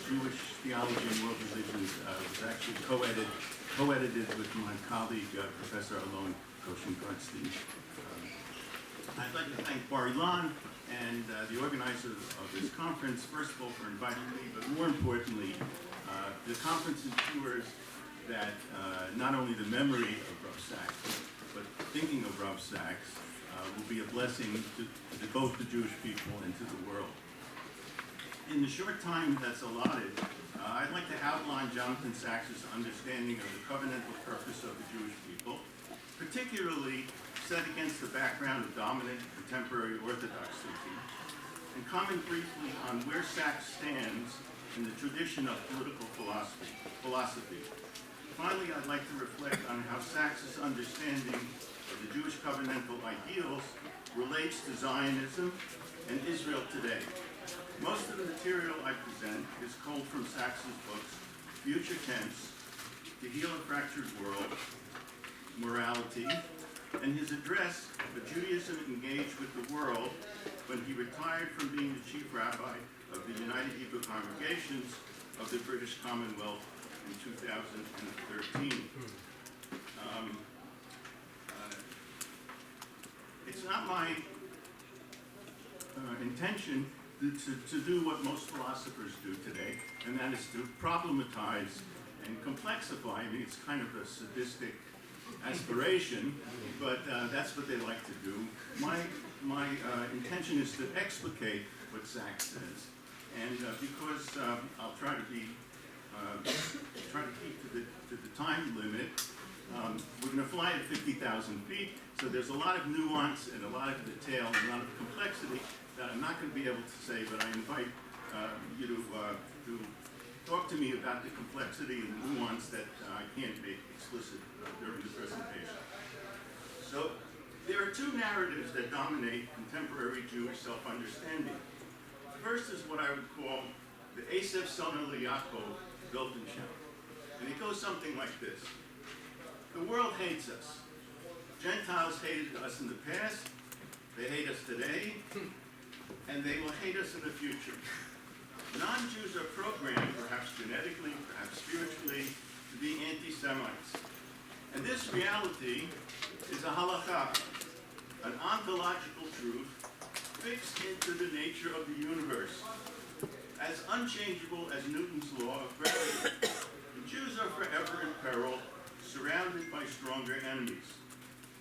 Jewish Theology and World Religions was actually co-edited with my colleague, Professor Alon Goshen-Gardstein. I'd like to thank Bar-Ilan and the organizers of this conference, first of all, for inviting me, but more importantly, the conference ensures that not only the memory of Rav Sachs, but thinking of Rav Sachs will be a blessing to both the Jewish people and to the world. In the short time that's allotted, I'd like to outline Jonathan Sachs's understanding of the covenantal purpose of the Jewish people, particularly set against the background of dominant contemporary Orthodox thinking, and comment briefly on where Sachs stands in the tradition of political philosophy. Finally, I'd like to reflect on how Sachs's understanding of the Jewish covenantal ideals relates to Zionism and Israel today. Most of the material I present is culled from Sachs's books, Future Tense, To Heal a Fractured World, Morality, and his address, A Judaism Engaged with the World, when he retired from being the chief rabbi of the United Hebrew Congregations of the British Commonwealth in 2013. It's not my intention to do what most philosophers do today, and that is to problematize and complexify. I mean, it's kind of a sadistic aspiration, but that's what they like to do. My intention is to explicate what Sachs says, and because I'll try to keep to the time limit. We're going to fly at 50,000 feet, so there's a lot of nuance and a lot of detail and a lot of complexity that I'm not going to be able to say, but I invite you to talk to me about the complexity and the nuance that I can't make explicit during the presentation. So there are two narratives that dominate contemporary Jewish self-understanding. First is what I would call the Asef Son Yaakov Weltanschauung, and it goes something like this. The world hates us. Gentiles hated us in the past, they hate us today, and they will hate us in the future. Non-Jews are programmed, perhaps genetically, perhaps spiritually, to be anti-Semites. And this reality is a halakha, an ontological truth fixed into the nature of the universe, as unchangeable as Newton's law of gravity. The Jews are forever in peril, surrounded by stronger enemies.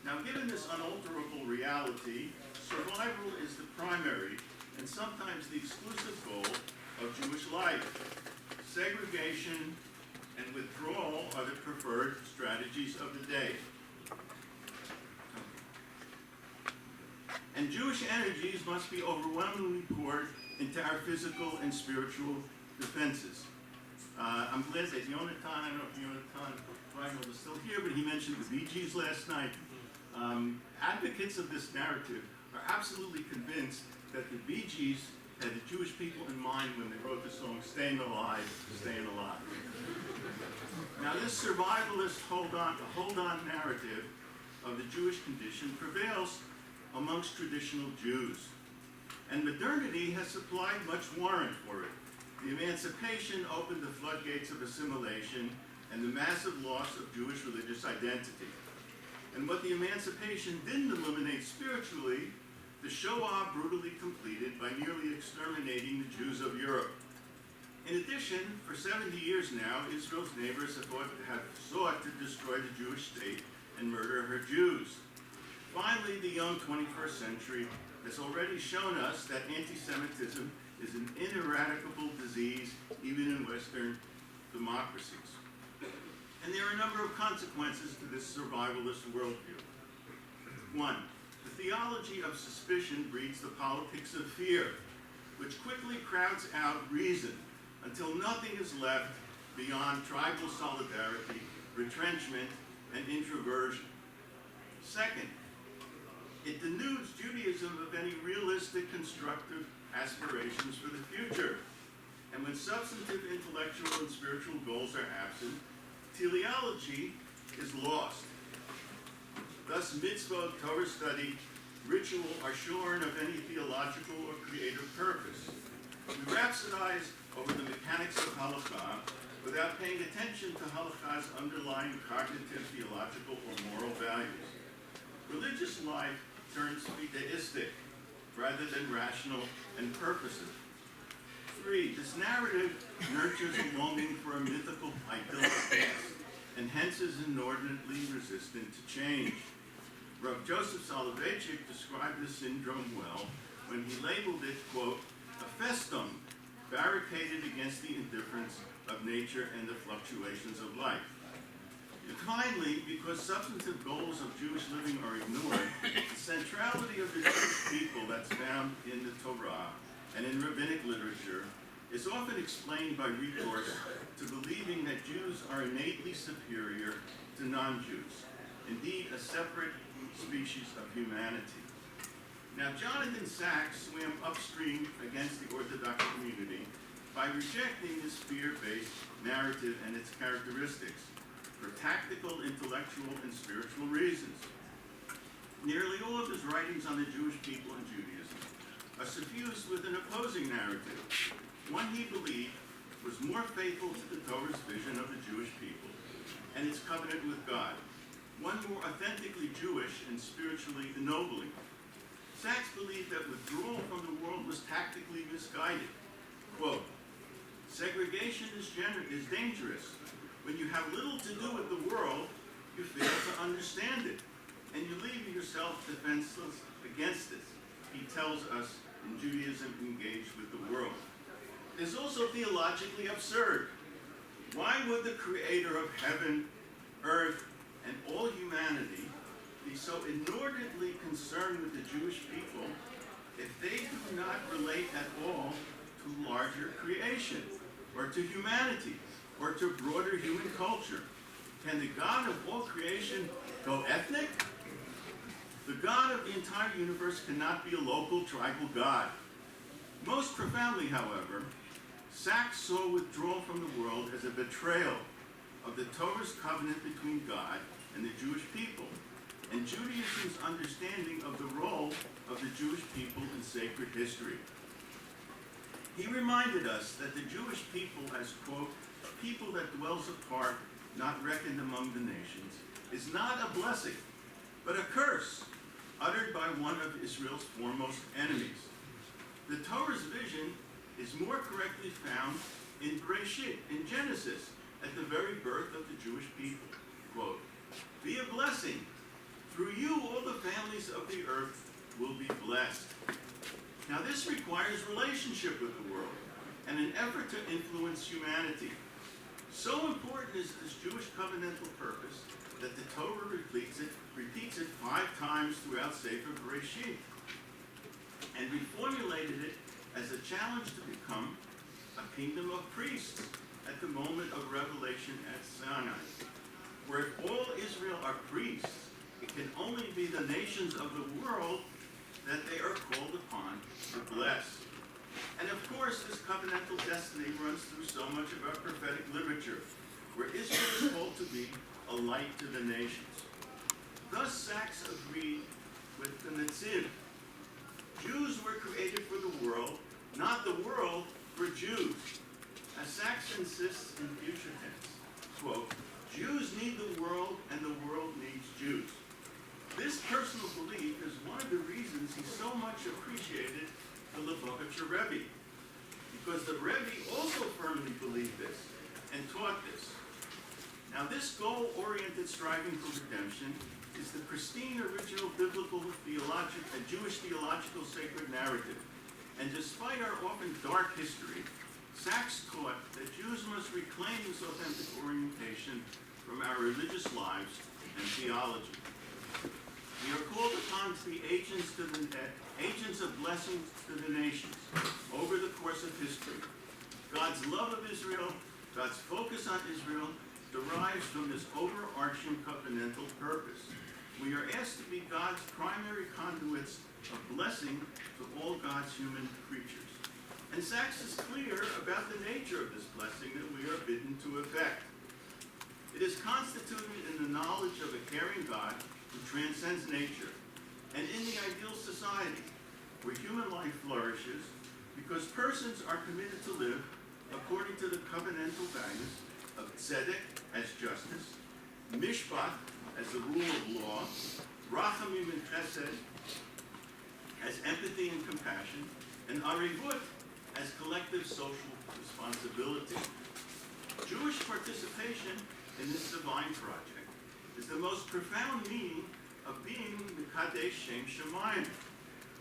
Now, given this unalterable reality, survival is the primary and sometimes the exclusive goal of Jewish life. Segregation and withdrawal are the preferred strategies of the day. And Jewish energies must be overwhelmingly poured into our physical and spiritual defenses. I'm glad that Yonatan, I don't know if Yonatan Reinhold is still here, but he mentioned the Bee Gees last night. Advocates of this narrative are absolutely convinced that the Bee Gees had the Jewish people in mind when they wrote the song Staying Alive, Staying Alive. Now this survivalist hold-on narrative of the Jewish condition prevails amongst traditional Jews. And modernity has supplied much warrant for it. The emancipation opened the floodgates of assimilation and the massive loss of Jewish religious identity. And what the emancipation didn't eliminate spiritually, the Shoah brutally completed by nearly exterminating the Jews of Europe. In addition, for 70 years now, Israel's neighbors have sought to destroy the Jewish state and murder her Jews. Finally, the young 21st century has already shown us that anti-Semitism is an ineradicable disease, even in Western democracies. And there are a number of consequences to this survivalist worldview. One, the theology of suspicion breeds the politics of fear, which quickly crowds out reason until nothing is left beyond tribal solidarity, retrenchment, and introversion. Second, it denudes Judaism of any realistic, constructive aspirations for the future. And when substantive intellectual and spiritual goals are absent, teleology is lost. Thus, mitzvot, Torah study, ritual are shorn of any theological or creative purpose. We rhapsodize over the mechanics of halakha without paying attention to halakha's underlying cognitive, theological, or moral values. Religious life turns fideistic rather than rational and purposive. 3. This narrative nurtures a longing for a mythical, idyllic past, and hence is inordinately resistant to change. Rabbi Joseph Soloveitchik described this syndrome well when he labeled it, quote, a festum barricaded against the indifference of nature and the fluctuations of life. And finally, because substantive goals of Jewish living are ignored, the centrality of the Jewish people that's found in the Torah and in rabbinic literature is often explained by recourse to believing that Jews are innately superior to non-Jews, indeed a separate species of humanity. Now, Jonathan Sacks swam upstream against the Orthodox community by rejecting this fear-based narrative and its characteristics for tactical, intellectual, and spiritual reasons. Nearly all of his writings on the Jewish people and Judaism are suffused with an opposing narrative, one he believed was more faithful to the Torah's vision of the Jewish people and its covenant with God, one more authentically Jewish and spiritually ennobling. Sacks believed that withdrawal from the world was tactically misguided. Quote, segregation is dangerous. When you have little to do with the world, you fail to understand it, and you leave yourself defenseless against it, he tells us in Judaism engaged with the world. It is also theologically absurd. Why would the creator of heaven, earth, and all humanity be so inordinately concerned with the Jewish people if they do not relate at all to larger creation, or to humanity, or to broader human culture? Can the God of all creation go ethnic? The God of the entire universe cannot be a local tribal God. Most profoundly, however, Sacks saw withdrawal from the world as a betrayal of the Torah's covenant between God and the Jewish people, and Judaism's understanding of the role of the Jewish people in sacred history. He reminded us that the Jewish people as, quote, people that dwells apart, not reckoned among the nations, is not a blessing, but a curse, uttered by one of Israel's foremost enemies. The Torah's vision is more correctly found in Bereshit, in Genesis, at the very birth of the Jewish people. Quote, be a blessing. Through you, all the families of the earth will be blessed. Now, this requires relationship with the world and an effort to influence humanity. So important is this Jewish covenantal purpose that the Torah repeats it 5 times throughout Sefer Bereshit, and reformulated it as a challenge to become a kingdom of priests at the moment of revelation at Sinai, where if all Israel are priests, it can only be the nations of the world that they are called upon to bless. And of course, this covenantal destiny runs through so much of our prophetic literature, where Israel is called to be a light to the nations. Thus, Sacks agreed with the Netziv. Jews were created for the world, not the world for Jews. As Sacks insists in future tense, quote, Jews need the world and the world needs Jews. This personal belief is one of the reasons he so much appreciated the Lubavitcher Rebbe, because the Rebbe also firmly believed this and taught this. Now, this goal-oriented striving for redemption is the pristine original biblical Jewish theological sacred narrative. And despite our often dark history, Sacks taught that Jews must reclaim this authentic orientation from our religious lives and theology. We are called upon to be agents of blessings to the nations over the course of history. God's love of Israel, God's focus on Israel, derives from this overarching covenantal purpose. We are asked to be God's primary conduits of blessing to all God's human creatures. And Sacks is clear about the nature of this blessing that we are bidden to effect. It is constituted in the knowledge of a caring God who transcends nature, and in the ideal society where human life flourishes because persons are committed to live according to the covenantal values of tzedek as justice, mishpat as the rule of law, rachamim and chesed as empathy and compassion, and arivut as collective social responsibility. Jewish participation in this divine project is the most profound meaning of being the Kadesh Shem Shemayim.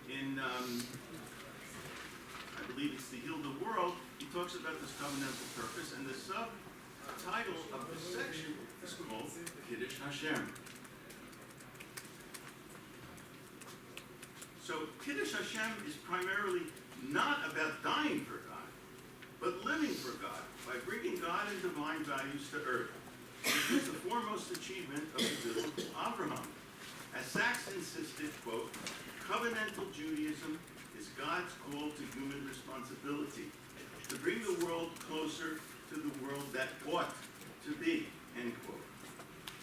In, I believe it's the Heal the World, he talks about this covenantal purpose, and the subtitle of this section is called Kiddush Hashem. So Kiddush Hashem is primarily not about dying for God, but living for God by bringing God and divine values to earth. This is the foremost achievement of the biblical Abraham. As Sachs insisted, quote, covenantal Judaism is God's call to human responsibility to bring the world closer to the world that ought to be, end quote.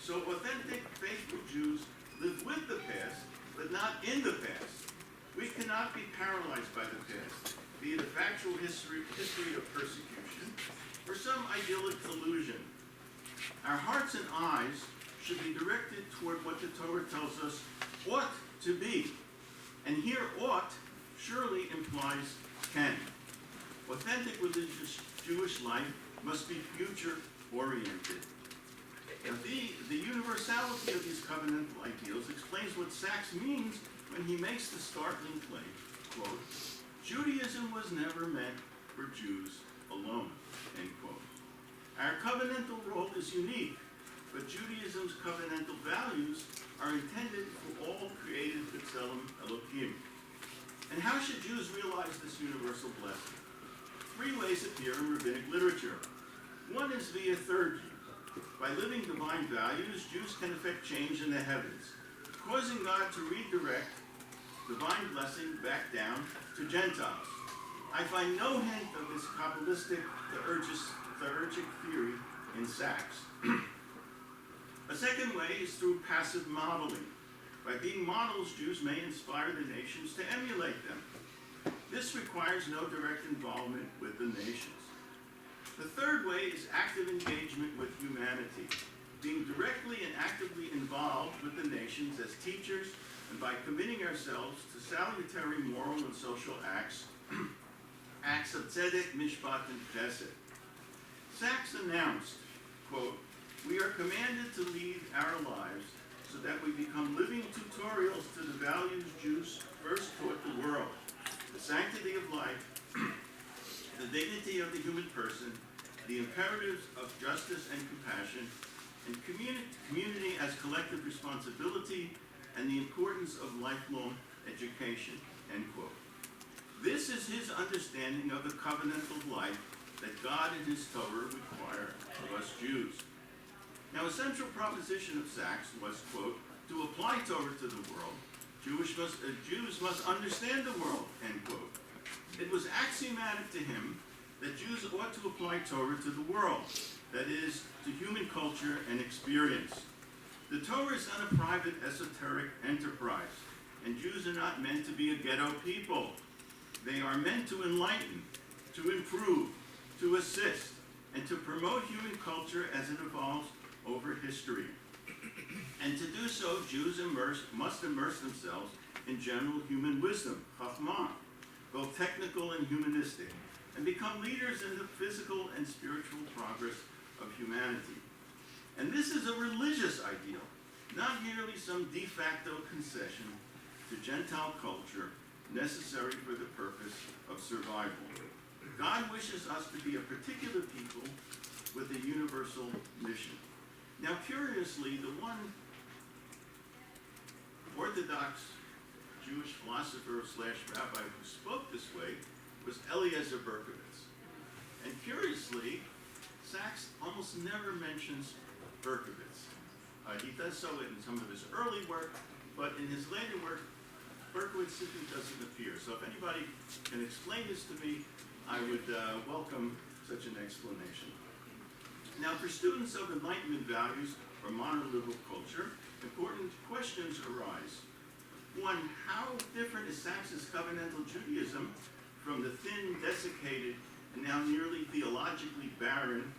So authentic, faithful Jews live with the past, but not in the past. We cannot be paralyzed by the past, be it a factual history of persecution or some idyllic illusion. Our hearts and eyes should be directed toward what the Torah tells us ought to be. And here ought surely implies can. Authentic religious Jewish life must be future-oriented. Now, the universality of these covenantal ideals explains what Sachs means when he makes the startling claim, quote, Judaism was never meant for Jews alone, end quote. Our covenantal role is unique, but Judaism's covenantal values are intended for all created B'Tselem Elohim. And how should Jews realize this universal blessing? Three ways appear in rabbinic literature. One is via theurgy. By living divine values, Jews can effect change in the heavens, causing God to redirect divine blessing back down to Gentiles. I find no hint of this Kabbalistic theurgic theory in Sachs. A second way is through passive modeling. By being models, Jews may inspire the nations to emulate them. This requires no direct involvement with the nations. The third way is active engagement with humanity, being directly and actively involved with the nations as teachers and by committing ourselves to salutary moral and social acts, acts of tzedek, mishpat, and chesed. Sachs announced, quote, we are commanded to lead our lives so that we become living tutorials to the values Jews first taught the world, the sanctity of life, the dignity of the human person, the imperatives of justice and compassion, and community as collective responsibility, and the importance of lifelong education, end quote. This is his understanding of the covenantal life that God and his Torah require of us Jews. Now, a central proposition of Sachs was, quote, to apply Torah to the world, Jews must understand the world, end quote. It was axiomatic to him that Jews ought to apply Torah to the world, that is, to human culture and experience. The Torah is not a private esoteric enterprise, and Jews are not meant to be a ghetto people. They are meant to enlighten, to improve, to assist, and to promote human culture as it evolves over history. And to do so, Jews must immerse themselves in general human wisdom, chachmah, both technical and humanistic, and become leaders in the physical and spiritual progress of humanity. And this is a religious ideal, not merely some de facto concession to Gentile culture necessary for the purpose of survival. God wishes us to be a particular people with a universal mission. Now, curiously, the one Orthodox Jewish philosopher / rabbi who spoke this way was Eliezer Berkovitz. And curiously, Sachs almost never mentions Berkovitz. He does so in some of his early work, but in his later work, Berkovitz simply doesn't appear. So if anybody can explain this to me, I would welcome such an explanation. Now, for students of Enlightenment values or modern liberal culture, important questions arise. One, how different is Sachs's covenantal Judaism from the thin, desiccated, and now nearly theological theologically barren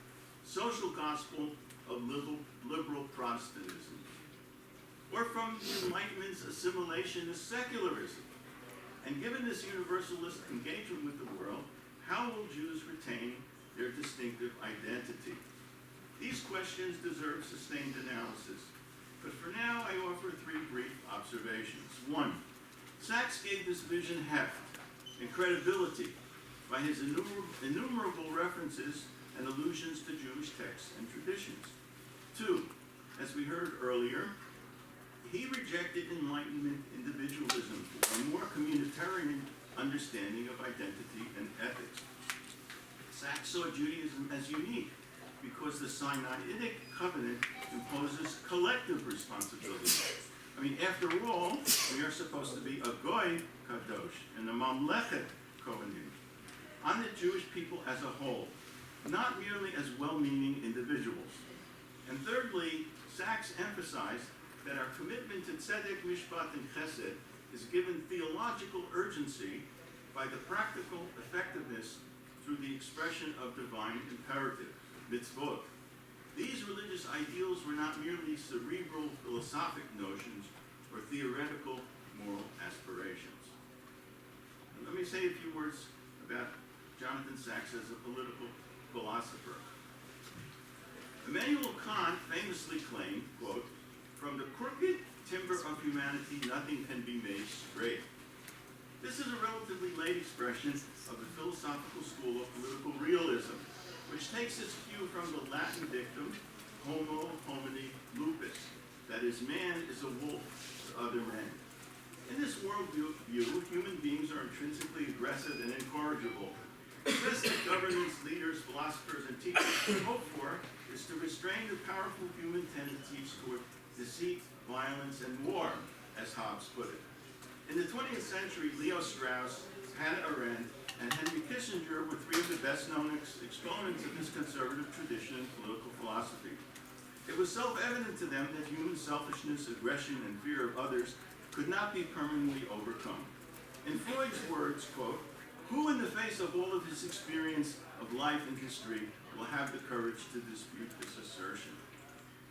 social gospel of liberal Protestantism, or from the Enlightenment's assimilationist secularism? And given this universalist engagement with the world, how will Jews retain their distinctive identity? These questions deserve sustained analysis, but for now I offer three brief observations. One, Sachs gave this vision heft and credibility by his innumerable references and allusions to Jewish texts and traditions. Two, as we heard earlier, he rejected Enlightenment individualism for a more communitarian understanding of identity and ethics. Sachs saw Judaism as unique because the Sinaitic covenant imposes collective responsibility. I mean, after all, we are supposed to be a goy kadosh and a mamlechet kohanim on the Jewish people as a whole, not merely as well-meaning individuals. And thirdly, Sachs emphasized that our commitment to tzedek, mishpat, and chesed is given theological urgency by the practical effectiveness through the expression of divine imperative, mitzvot. These religious ideals were not merely cerebral philosophic notions or theoretical moral aspirations. And let me say a few words about Jonathan Sachs as a political philosopher. Immanuel Kant famously claimed, quote, "From the crooked timber of humanity, nothing can be made straight." This is a relatively late expression of the philosophical school of political realism, which takes its cue from the Latin dictum, homo homini lupus, that is, man is a wolf to other men. In this worldview, human beings are intrinsically aggressive and incorrigible. The best that governments, leaders, philosophers, and teachers can hope for is to restrain the powerful human tendencies toward deceit, violence, and war, as Hobbes put it. In the 20th century, Leo Strauss, Hannah Arendt, and Henry Kissinger were three of the best-known exponents of this conservative tradition in political philosophy. It was self-evident to them that human selfishness, aggression, and fear of others could not be permanently overcome. In Freud's words, quote, "Who in the face of all of his experience of life and history will have the courage to dispute this assertion?"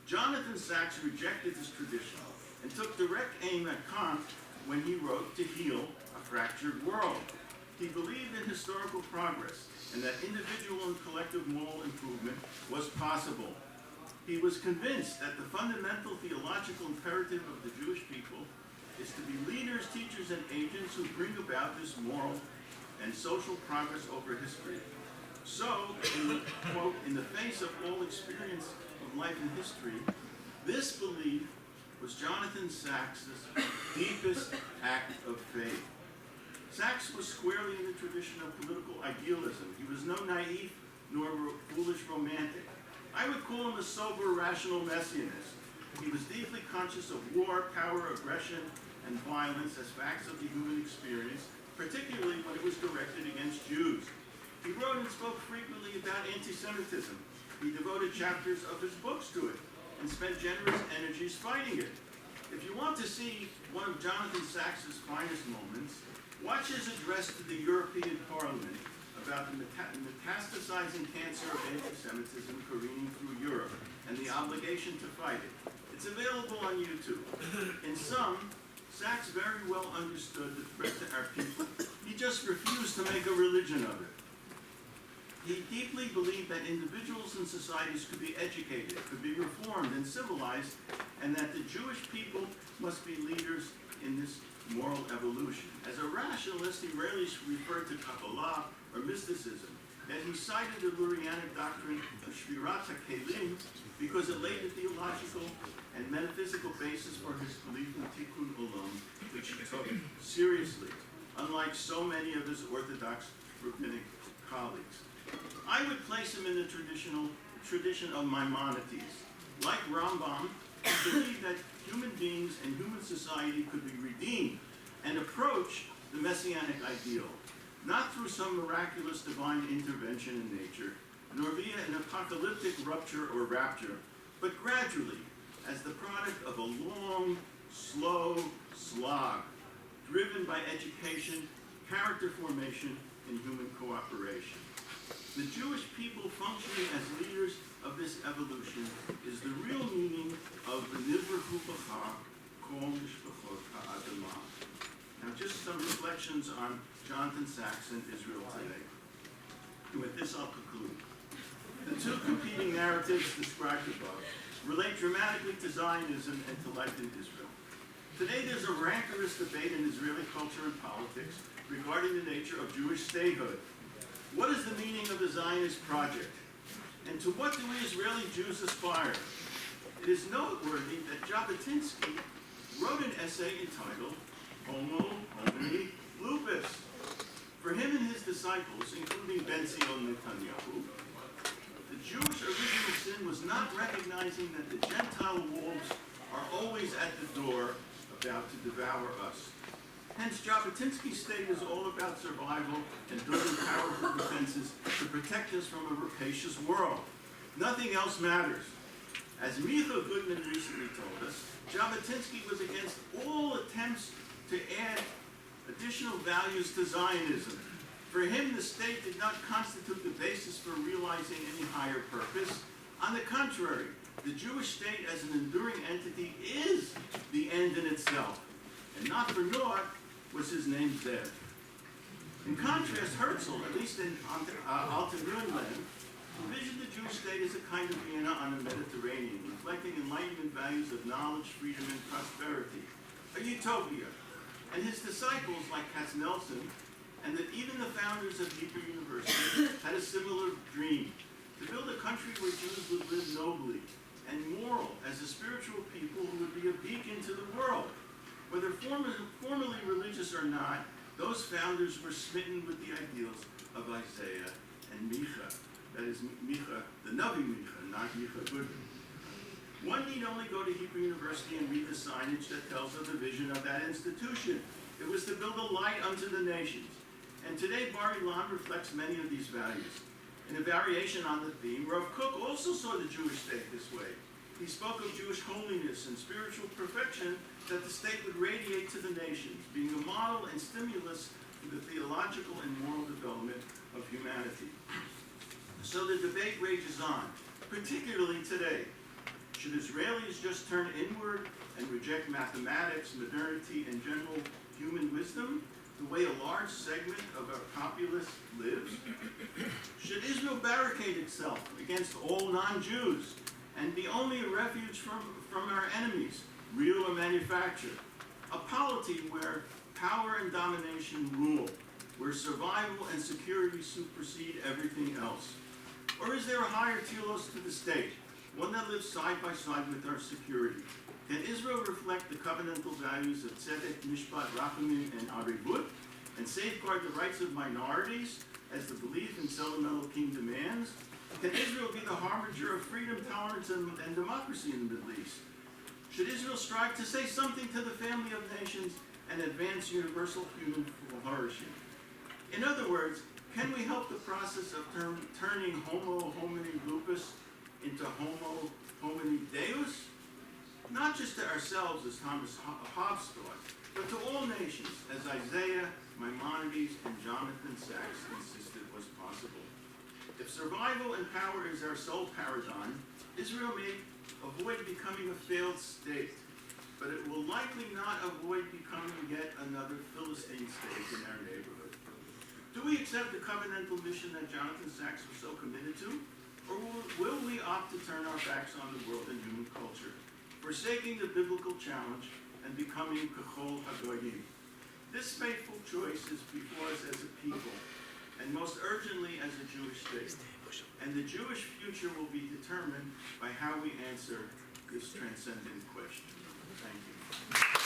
Jonathan Sachs rejected this tradition and took direct aim at Kant when he wrote To Heal a Fractured World. He believed in historical progress and that individual and collective moral improvement was possible. He was convinced that the fundamental theological imperative of the Jewish people is to be leaders, teachers, and agents who bring about this moral and social progress over history. So, quote, "In the face of all experience of life and history, this belief was Jonathan Sachs' deepest act of faith." Sachs was squarely in the tradition of political idealism. He was no naive nor foolish romantic. I would call him a sober, rational messianist. He was deeply conscious of war, power, aggression, and violence as facts of the human experience, particularly when it was directed against Jews. He wrote and spoke frequently about anti-Semitism. He devoted chapters of his books to it and spent generous energies fighting it. If you want to see one of Jonathan Sachs' finest moments, watch his address to the European Parliament about the metastasizing cancer of anti-Semitism careening through Europe and the obligation to fight it. It's available on YouTube. In sum, Sachs very well understood the threat to our people. He just refused to make a religion of it. He deeply believed that individuals and societies could be educated, could be reformed and civilized, and that the Jewish people must be leaders in this moral evolution. As a rationalist, he rarely referred to Kabbalah or mysticism, and he cited the Lurianic doctrine of Shvirat HaKelim because it laid the theological and metaphysical basis for his belief in Tikkun Olam, which he took seriously, unlike so many of his Orthodox rabbinic colleagues. I would place him in the tradition of Maimonides. Like Rambam, he believed that human beings and human society could be redeemed and approach the messianic ideal, not through some miraculous divine intervention in nature, nor via an apocalyptic rupture or rapture, but gradually, as the product of a long, slow slog, driven by education, character formation, and human cooperation. The Jewish people functioning as leaders of this evolution is the real meaning of the Nivrahu B'cha, Kol Mishpachot Ha'adamah. Now just some reflections on Jonathan Sacks and Israel today. And with this I'll conclude. The two competing narratives described above relate dramatically to Zionism and to life in Israel. Today there's a rancorous debate in Israeli culture and politics regarding the nature of Jewish statehood. What is the meaning of the Zionist project? And to what do we Israeli Jews aspire? It is noteworthy that Jabotinsky wrote an essay entitled Homo Homini Lupus. For him and his disciples, including Ben Zion Netanyahu, the Jewish original sin was not recognizing that the Gentile wolves are always at the door about to devour us. Hence, Jabotinsky's state is all about survival and building powerful defenses to protect us from a rapacious world. Nothing else matters. As Micha Goodman recently told us, Jabotinsky was against all attempts to add additional values to Zionism. For him, the state did not constitute the basis for realizing any higher purpose. On the contrary, the Jewish state as an enduring entity is the end in itself. And not for naught was his name there. In contrast, Herzl, at least in Alten Grünland, envisioned the Jewish state as a kind of Vienna on the Mediterranean, reflecting Enlightenment values of knowledge, freedom, and prosperity, a utopia. And his disciples, like Katznelson, and that even the founders of Hebrew University had a similar dream, to build a country where Jews would live nobly and moral as a spiritual people who would be a beacon to the world. Whether formally religious or not, those founders were smitten with the ideals of Isaiah and Micha. That is Micha, the Navi Micha, not Micha Goodman. One need only go to Hebrew University and read the signage that tells of the vision of that institution. It was to build a light unto the nations. And today, Bar-Ilan reflects many of these values. In a variation on the theme, Rav Kook also saw the Jewish state this way. He spoke of Jewish holiness and spiritual perfection that the state would radiate to the nations, being a model and stimulus for the theological and moral development of humanity. So the debate rages on, particularly today. Should Israelis just turn inward and reject mathematics, modernity, and general human wisdom, the way a large segment of our populace lives? Should Israel barricade itself against all non-Jews and be only a refuge from our enemies, real or manufactured? A polity where power and domination rule, where survival and security supersede everything else? Or is there a higher telos to the state, one that lives side by side with our security? Can Israel reflect the covenantal values of tzedek, mishpat, rachamim, and arivut, and safeguard the rights of minorities as the belief in Shalom Elohim demands? Can Israel be the harbinger of freedom, tolerance, and democracy in the Middle East? Should Israel strive to say something to the family of nations and advance universal human flourishing? In other words, can we help the process of turning Homo homini lupus into Homo homini deus? Not just to ourselves, as Thomas Hobbes thought, but to all nations, as Isaiah, Maimonides, and Jonathan Sacks insisted was possible. If survival and power is our sole paradigm, Israel may avoid becoming a failed state, but it will likely not avoid becoming yet another Philistine state in our neighborhood. Do we accept the covenantal mission that Jonathan Sacks was so committed to? Or will we opt to turn our backs on the world and human culture, forsaking the biblical challenge and becoming Kachol HaGoyim? This fateful choice is before us as a people, and most urgently as a Jewish state. And the Jewish future will be determined by how we answer this transcendent question. Thank you.